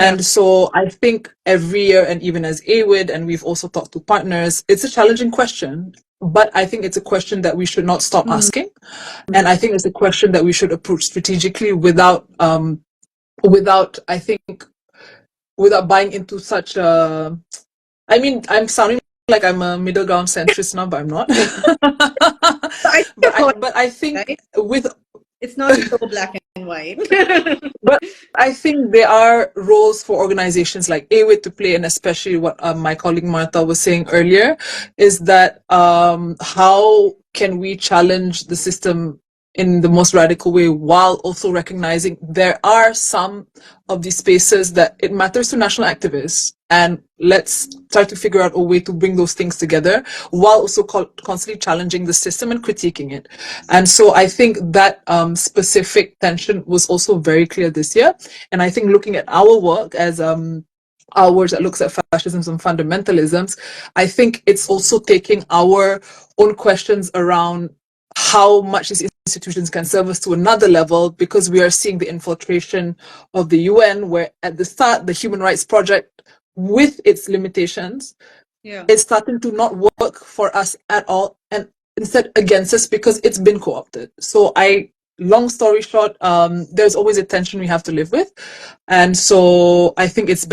And so I think every year, and even as AWID, and we've also talked to partners, it's a challenging question. But I think it's a question that we should not stop asking. And I think it's a question that we should approach strategically without buying into such a, I mean, I'm sounding like I'm a middle ground centrist now, but I'm not. but I think it's not so black and white. But I think there are roles for organizations like AWID to play, and especially what my colleague Marta was saying earlier, is that how can we challenge the system in the most radical way, while also recognizing there are some of these spaces that it matters to national activists, and let's try to figure out a way to bring those things together while also constantly challenging the system and critiquing it. And so I think that specific tension was also very clear this year. And I think looking at our work as ours that looks at fascisms and fundamentalisms, I think it's also taking our own questions around how much these institutions can serve us to another level, because we are seeing the infiltration of the UN, where at the start, the Human Rights Project, with its limitations, is starting to not work for us at all, and instead against us because it's been co-opted. So long story short, there's always a tension we have to live with. And so I think it's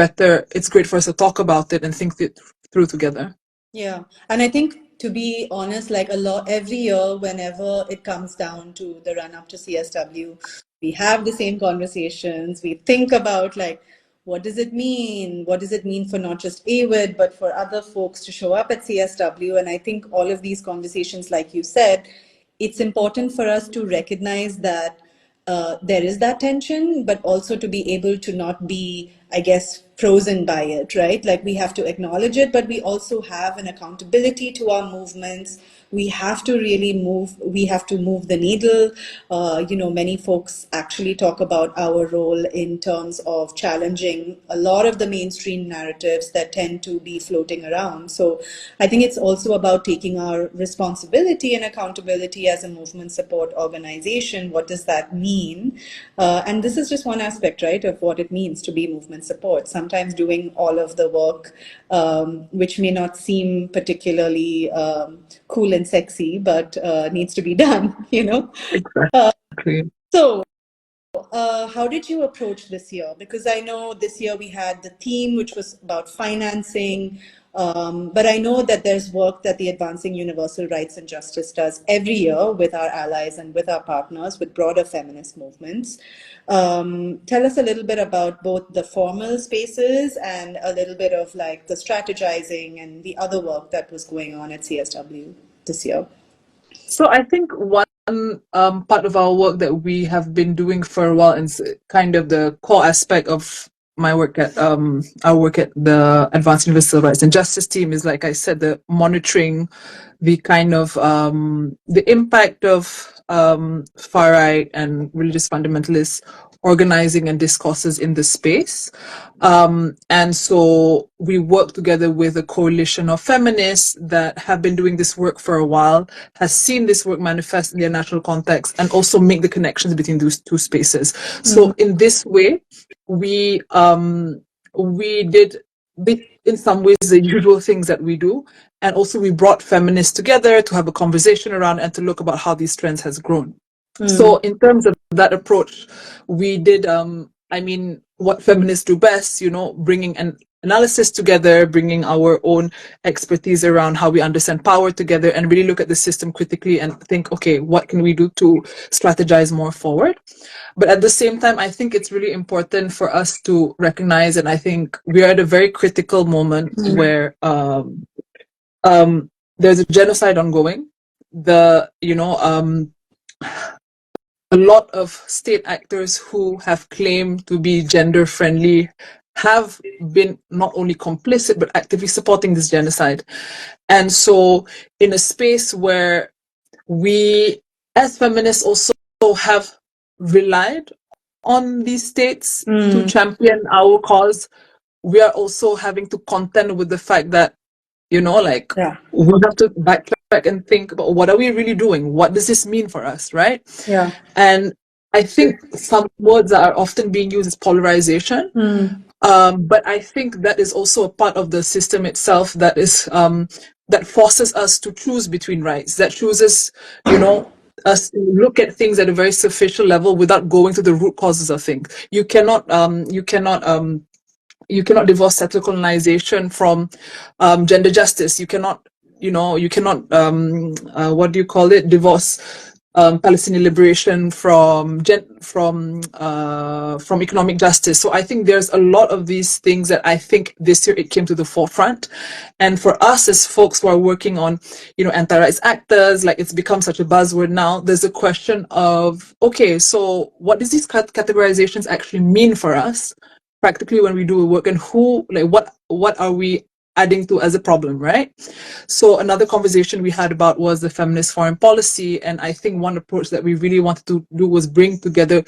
great for us to talk about it and think it through together. Yeah. And I think, to be honest, like every year, whenever it comes down to the run up to CSW, we have the same conversations. We think about like, what does it mean? What does it mean for not just AWID, but for other folks to show up at CSW? And I think all of these conversations, like you said, it's important for us to recognize that there is that tension, but also to be able to not be, I guess, frozen by it, right? Like we have to acknowledge it, but we also have an accountability to our movements. We have to really move the needle. Many folks actually talk about our role in terms of challenging a lot of the mainstream narratives that tend to be floating around. So I think it's also about taking our responsibility and accountability as a movement support organization. What does that mean? And this is just one aspect, right, of what it means to be movement support. Sometimes doing all of the work, which may not seem particularly cool and sexy, but needs to be done, Exactly. So how did you approach this year? Because I know this year we had the theme, which was about financing, but I know that there's work that the Advancing Universal Rights and Justice does every year with our allies and with our partners, with broader feminist movements. Tell us a little bit about both the formal spaces and a little bit of like the strategizing and the other work that was going on at CSW this year. So I think one part of our work that we have been doing for a while, and kind of the core aspect of my work at our work at the Advanced Universal Rights and Justice team, is, like I said, the monitoring the kind of the impact of far right and religious fundamentalists organizing and discourses in the space. And so we work together with a coalition of feminists that have been doing this work for a while, has seen this work manifest in their national context, and also make the connections between those two spaces. So in this way, we did in some ways the usual things that we do, and also we brought feminists together to have a conversation around and to look about how these trends has grown. So in terms of that approach, we did what feminists do best, bringing an analysis together, bringing our own expertise around how we understand power together, and really look at the system critically and think, okay, what can we do to strategize more forward? But at the same time, I think it's really important for us to recognize, and I think we are at a very critical moment where there's a genocide ongoing. A lot of state actors who have claimed to be gender friendly have been not only complicit but actively supporting this genocide. And so in a space where we as feminists also have relied on these states to champion our cause, we are also having to contend with the fact that we have to backtrack and think about what are we really doing? What does this mean for us, right? Yeah. And I think some words that are often being used is polarization. But I think that is also a part of the system itself that is that forces us to choose between rights, that chooses, us to look at things at a very superficial level without going to the root causes of things. You cannot divorce settler colonization from gender justice. You cannot divorce Palestinian liberation, from economic justice. So I think there's a lot of these things that I think this year it came to the forefront. And for us as folks who are working on, anti-rights actors, like it's become such a buzzword now, there's a question of, okay, so what does these categorizations actually mean for us practically when we do work, and what are we adding to as a problem, right? So another conversation we had about was the feminist foreign policy, and I think one approach that we really wanted to do was bring together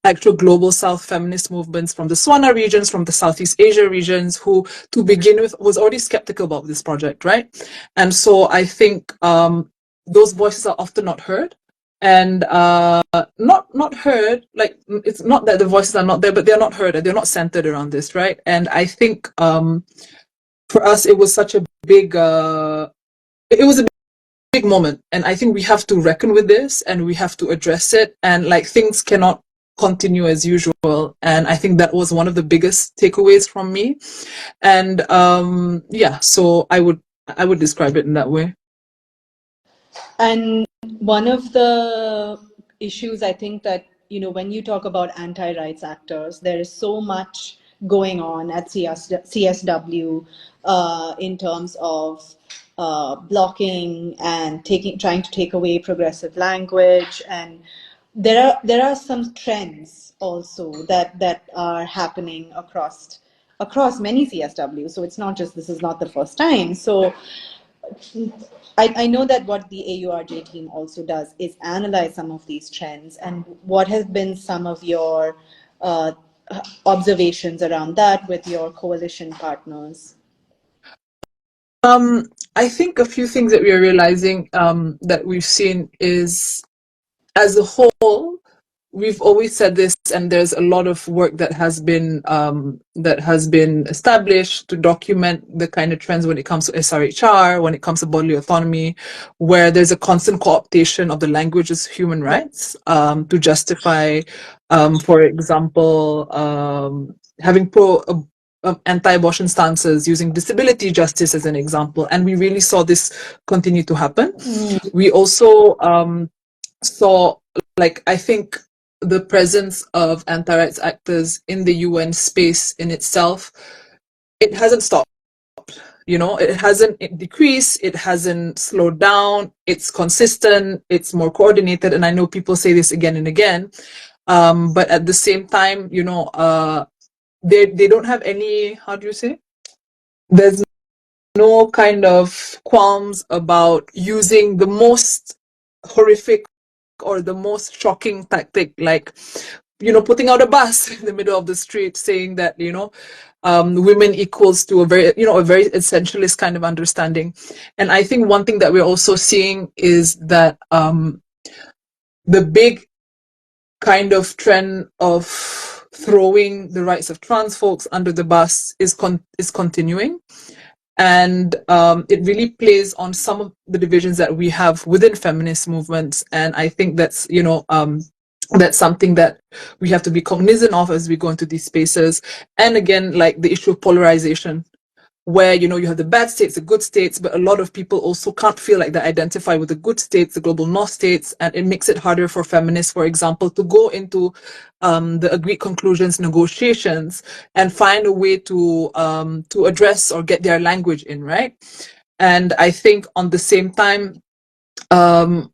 actual global South feminist movements from the SWANA regions, from the Southeast Asia regions, who to begin with was already skeptical about this project, right? And so I think those voices are often not heard. And not heard, like it's not that the voices are not there, but they're not heard and they're not centered around this, right? And I think for us, it was such a big, it was a big moment. And I think we have to reckon with this and we have to address it. And like things cannot continue as usual. And I think that was one of the biggest takeaways from me. And yeah, so I would describe it in that way. And one of the issues I think that, when you talk about anti-rights actors, there is so much going on at CSW in terms of blocking and trying to take away progressive language, and there are some trends also that are happening across many CSW. So it's not just, this is not the first time. So I know that what the AURJ team also does is analyze some of these trends, and what has been some of your observations around that with your coalition partners? I think a few things that we are realizing that we've seen is, as a whole, we've always said this, and there's a lot of work that has been established to document the kind of trends when it comes to SRHR, when it comes to bodily autonomy, where there's a constant co-optation of the language as human rights to justify, for example, having anti-abortion stances, using disability justice as an example, and we really saw this continue to happen. We also saw, like, I think the presence of anti-rights actors in the UN space in itself, it hasn't stopped. It hasn't decreased, it hasn't slowed down, it's consistent, it's more coordinated, and I know people say this again and again, but at the same time, they don't have any, how do you say? There's no kind of qualms about using the most horrific or the most shocking tactic, like, putting out a bus in the middle of the street saying that, women equals to a very essentialist kind of understanding. And I think one thing that we're also seeing is that the big kind of trend of throwing the rights of trans folks under the bus is continuing. And it really plays on some of the divisions that we have within feminist movements. And I think that's, that's something that we have to be cognizant of as we go into these spaces. And again, like the issue of polarization, where, you have the bad states, the good states, but a lot of people also can't feel like they identify with the good states, the global north states, and it makes it harder for feminists, for example, to go into the agreed conclusions negotiations and find a way to address or get their language in, right? And I think on the same time, I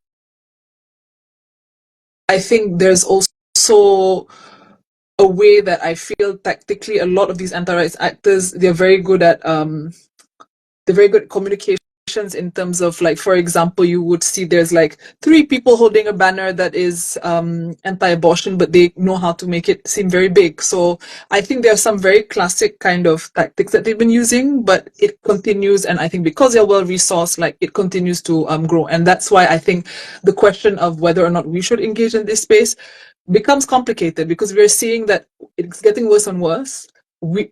think there's also a way that I feel tactically a lot of these anti-rights actors, they're very good at communications in terms of, like, for example, you would see there's like 3 people holding a banner that is anti-abortion, but they know how to make it seem very big. So I think there are some very classic kind of tactics that they've been using, but it continues, and I think because they're well resourced, like, it continues to grow. And that's why I think the question of whether or not we should engage in this space becomes complicated, because we're seeing that it's getting worse and worse.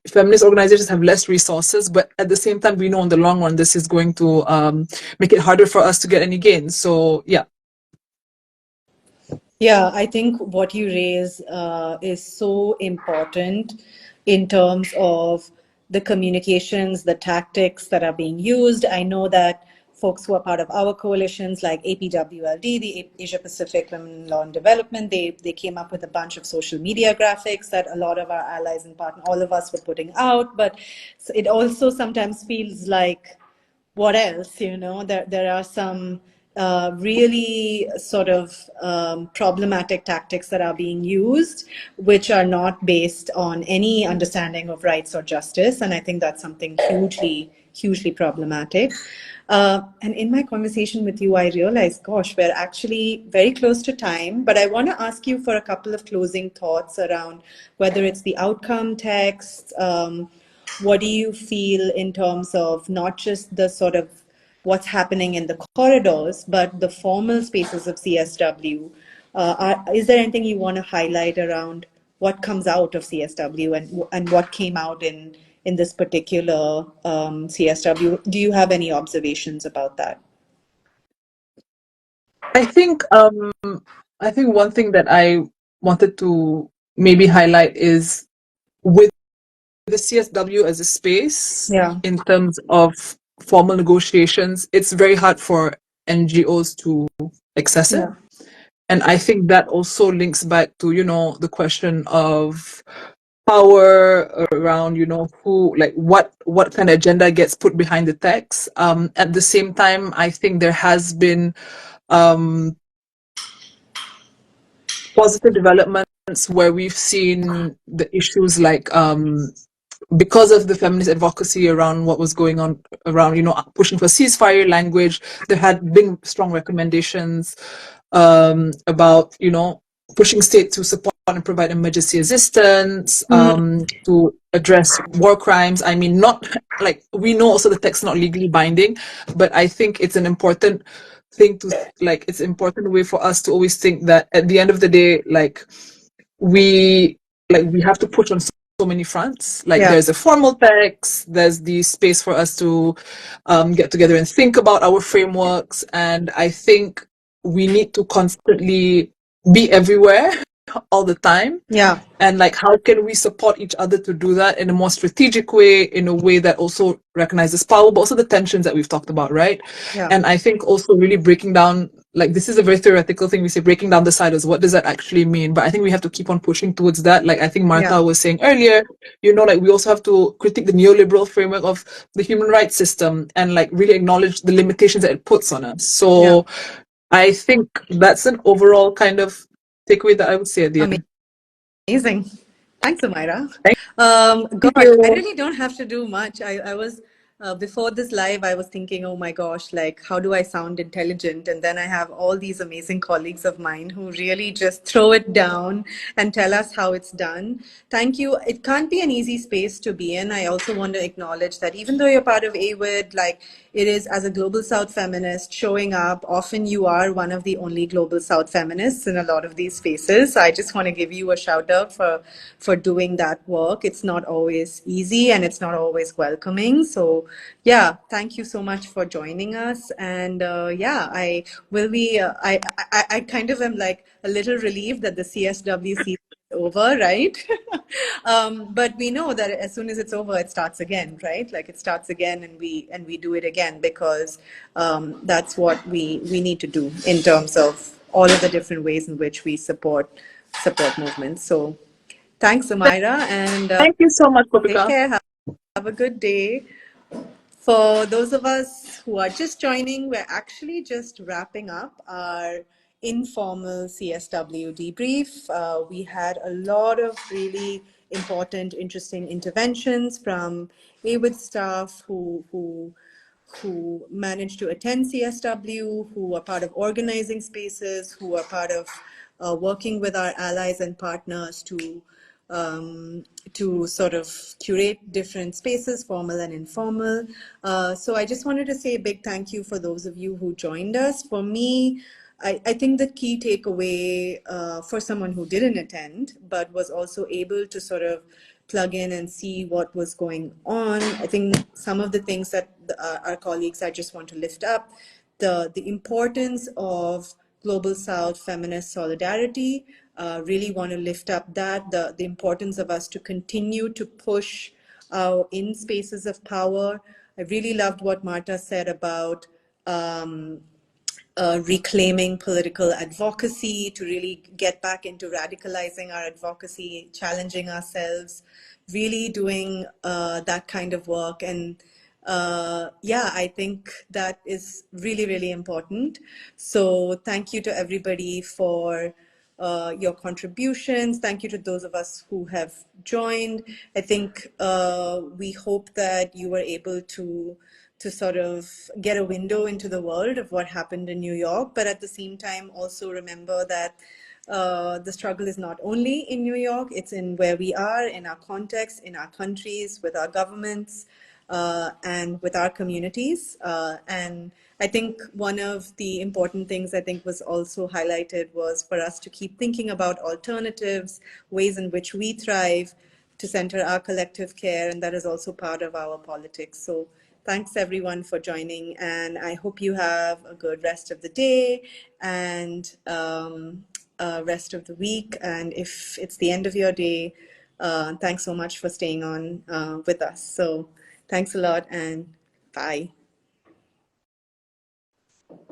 Feminist organizations have less resources, but at the same time, we know in the long run, this is going to make it harder for us to get any gains. So, yeah. Yeah, I think what you raise is so important in terms of the communications, the tactics that are being used. I know that folks who are part of our coalitions like APWLD, the Asia Pacific Women in Law and Development. They came up with a bunch of social media graphics that a lot of our allies and partners, all of us, were putting out. But it also sometimes feels like, what else? You know, there are some really sort of problematic tactics that are being used, which are not based on any understanding of rights or justice. And I think that's something hugely problematic. And in my conversation with you, I realized, gosh, we're actually very close to time, but I want to ask you for a couple of closing thoughts around whether it's the outcome text. What do you feel in terms of not just the sort of what's happening in the corridors, but the formal spaces of CSW? Is there anything you want to highlight around what comes out of CSW and what came out in this particular CSW? Do you have any observations about that? I think one thing that I wanted to maybe highlight is with the CSW as a space, in terms of formal negotiations, it's very hard for NGOs to access it. And I think that also links back to, the question of power around, who, like what kind of agenda gets put behind the text. At the same time, I think there has been positive developments where we've seen the issues like because of the feminist advocacy around what was going on around, pushing for ceasefire language, there had been strong recommendations about, pushing states to support and provide emergency assistance, to address war crimes. I mean, not like, we know also the text is not legally binding, but I think it's an important thing to, like, it's an important way for us to always think that at the end of the day, we have to push on so many fronts. There's a formal text, there's the space for us to get together and think about our frameworks, and I think we need to constantly be everywhere all the time. And how can we support each other to do that in a more strategic way, in a way that also recognizes power, but also the tensions that we've talked about, right? And I think also really breaking down, this is a very theoretical thing, we say breaking down the silos, what does that actually mean? But I think we have to keep on pushing towards that. I think Marta was saying earlier, we also have to critique the neoliberal framework of the human rights system and really acknowledge the limitations that it puts on us. So I think that's an overall kind of takeaway that I would say at the end. Amazing. Thanks, Umyra. Gosh, I really don't have to do much. I was, before this live, I was thinking, oh my gosh, how do I sound intelligent? And then I have all these amazing colleagues of mine who really just throw it down and tell us how it's done. Thank you. It can't be an easy space to be in. I also want to acknowledge that even though you're part of AWID, it is, as a Global South feminist showing up, often you are one of the only Global South feminists in a lot of these spaces. So I just want to give you a shout out for doing that work. It's not always easy and it's not always welcoming. So yeah, thank you so much for joining us. And I will be, I kind of am a little relieved that the CSW season is over, right? But we know that as soon as it's over, it starts again, right? It starts again and we do it again, because that's what we need to do in terms of all of the different ways in which we support movements. So thanks, Umyra, and thank you so much, Gopika. Take care. Have a good day. For those of us who are just joining, we're actually just wrapping up our informal CSW debrief. We had a lot of really important, interesting interventions from AWID staff who managed to attend CSW, who are part of organizing spaces, who are part of working with our allies and partners to sort of curate different spaces, formal and informal. So I just wanted to say a big thank you for those of you who joined us. For me, I think the key takeaway for someone who didn't attend, but was also able to sort of plug in and see what was going on. I think some of the things that our colleagues, I just want to lift up, the importance of Global South feminist solidarity, really want to lift up that, the importance of us to continue to push in spaces of power. I really loved what Marta said about reclaiming political advocacy, to really get back into radicalizing our advocacy, challenging ourselves, really doing that kind of work. And yeah, I think that is really, really important. So thank you to everybody for your contributions. Thank you to those of us who have joined. I think we hope that you were able to sort of get a window into the world of what happened in New York, but at the same time also remember that the struggle is not only in New York, it's in where we are, in our context, in our countries, with our governments, and with our communities. And I think one of the important things I think was also highlighted was for us to keep thinking about alternatives, ways in which we thrive, to center our collective care, and that is also part of our politics. So thanks everyone for joining, and I hope you have a good rest of the day and rest of the week. And if it's the end of your day, thanks so much for staying on with us. So thanks a lot, and bye.